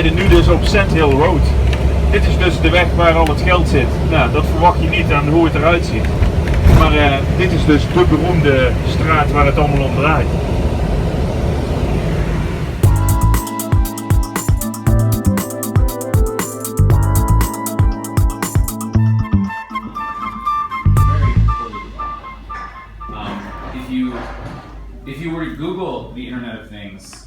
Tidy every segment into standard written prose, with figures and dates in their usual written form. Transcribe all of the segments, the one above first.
rijden nu dus op Sand Hill Road. Dit is dus de weg waar al het geld zit. Nou, dat verwacht je niet aan hoe het eruit ziet. Maar dit is dus de beroemde straat waar het allemaal om draait. If you were to Google the Internet of Things,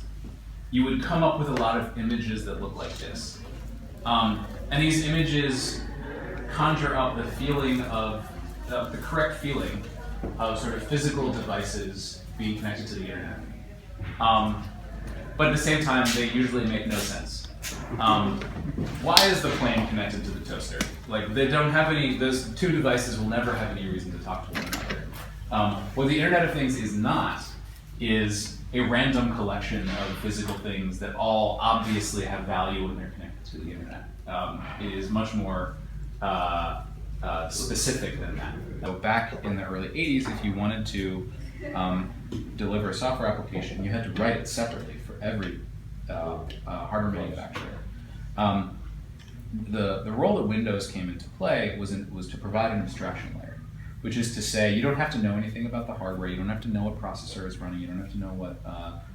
you would come up with a lot of images that look like this. And these images conjure up the feeling of, the correct feeling of sort of physical devices being connected to the internet. But at the same time, they usually make no sense. Why is the plane connected to the toaster? Like, they don't have any, those two devices will never have any reason to talk to one another. What the Internet of Things is not is a random collection of physical things that all obviously have value when they're connected to the internet. It is much more specific than that. So back in the early 80s, if you wanted to deliver a software application, you had to write it separately for every hardware manufacturer. The role that Windows came into play was to provide an abstraction layer, which is to say you don't have to know anything about the hardware, you don't have to know what processor is running, you don't have to know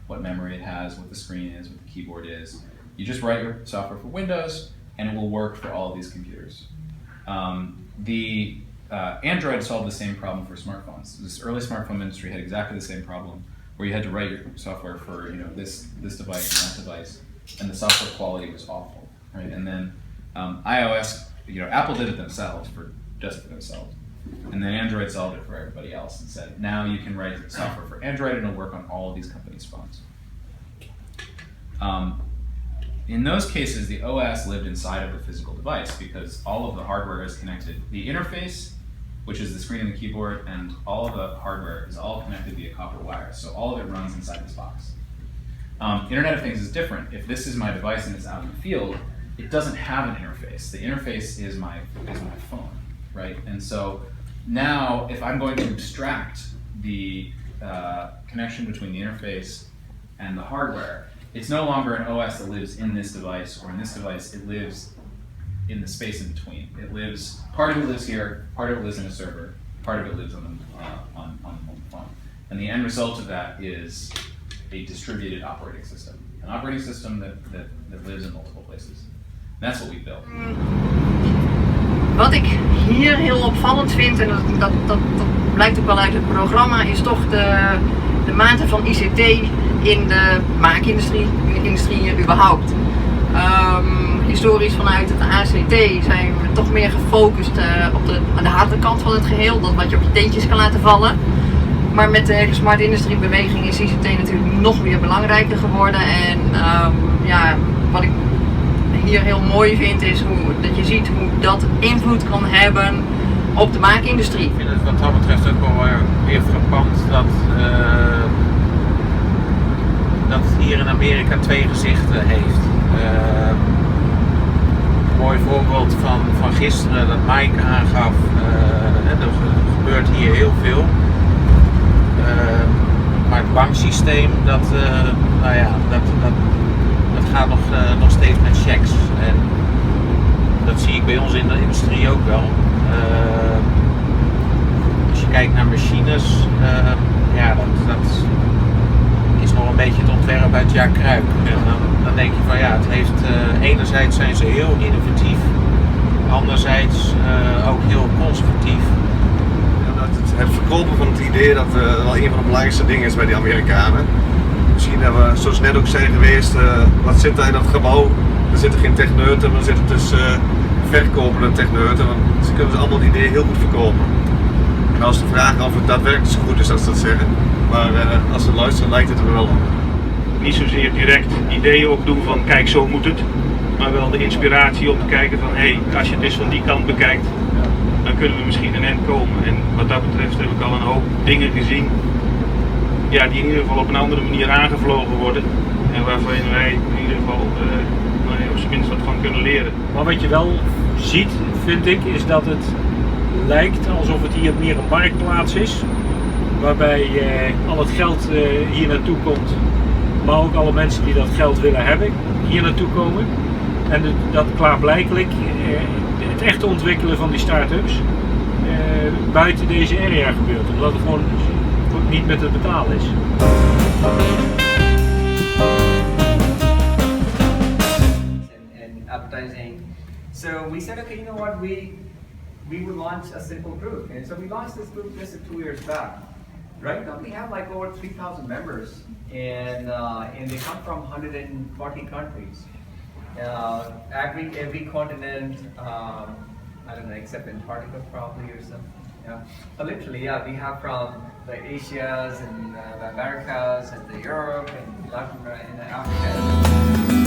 what memory it has, what the screen is, what the keyboard is. You just write your software for Windows and it will work for all of these computers. Android solved the same problem for smartphones. This early smartphone industry had exactly the same problem where you had to write your software for this device and that device, and the software quality was awful, right? And then iOS, Apple did it themselves just for themselves. And then Android solved it for everybody else and said, now you can write software for Android and it'll work on all of these companies' phones. In those cases, the OS lived inside of the physical device because all of the hardware is connected. The interface, which is the screen and the keyboard, and all of the hardware is all connected via copper wire. So all of it runs inside this box. Internet of Things is different. If this is my device and it's out in the field, it doesn't have an interface. The interface is my phone, right? And so now, if I'm going to abstract the connection between the interface and the hardware, it's no longer an OS that lives in this device or in this device. It lives in the space in between. Part of it lives here, part of it lives in a server, part of it lives on the mobile phone. And the end result of that is a distributed operating system. An operating system that lives in multiple places. And that's what we built. Wat ik hier heel opvallend vind, en dat blijkt ook wel uit het programma, is toch de mate van ICT in de maakindustrie, in de industrie überhaupt. Historisch vanuit het ACT zijn we toch meer gefocust aan de harde kant van het geheel, dat wat je op je teentjes kan laten vallen. Maar met de hele smart industrie beweging is ICT natuurlijk nog weer belangrijker geworden. En wat ik hier heel mooi vind is dat je ziet hoe dat invloed kan hebben op de maakindustrie. Ik vind het wat dat betreft ook wel weer frappant dat het hier in Amerika twee gezichten heeft. Een mooi voorbeeld van gisteren dat Mike aangaf, er gebeurt hier heel veel. Maar het banksysteem dat gaat nog steeds met checks. En dat zie ik bij ons in de industrie ook wel. Als je kijkt naar machines, dat is nog een beetje het ontwerp uit Jaak Kruik. En dan denk je van het heeft, enerzijds zijn ze heel innovatief, anderzijds ook heel conservatief. Het verkopen van het idee dat wel een van de belangrijkste dingen is bij die Amerikanen. Misschien hebben we, zoals net ook zijn geweest, wat zit daar in dat gebouw? Er zitten geen techneuten, maar er zitten dus verkopende techneuten. Want ze kunnen dus allemaal het idee heel goed verkopen. En als de vraag of het daadwerkelijk zo goed is als ze dat zeggen, maar als ze luisteren lijkt het er wel op. Niet zozeer direct ideeën opdoen van kijk zo moet het, maar wel de inspiratie om te kijken van als je het dus van die kant bekijkt, dan kunnen we misschien een eind komen. En wat dat betreft heb ik al een hoop dingen gezien die in ieder geval op een andere manier aangevlogen worden en waarvan wij in ieder geval op zijn minst wat van kunnen leren. Maar wat je wel ziet, vind ik, is dat het lijkt alsof het hier meer een marktplaats is, waarbij al het geld hier naartoe komt, maar ook alle mensen die dat geld willen hebben hier naartoe komen. En dat klaarblijkelijk het echte ontwikkelen van die start-ups buiten deze area gebeurt. Omdat het gewoon niet met het betalen is. And advertising. So we said, okay, you know what, we would launch a simple group. And so we launched this group just 2 years back. Right now we have like over 3,000 members, and they come from 140 countries. Every continent, I don't know, except Antarctica probably or something. Yeah, but literally, yeah, we have from the Asias and the Americas and the Europe and Latin America and Africa.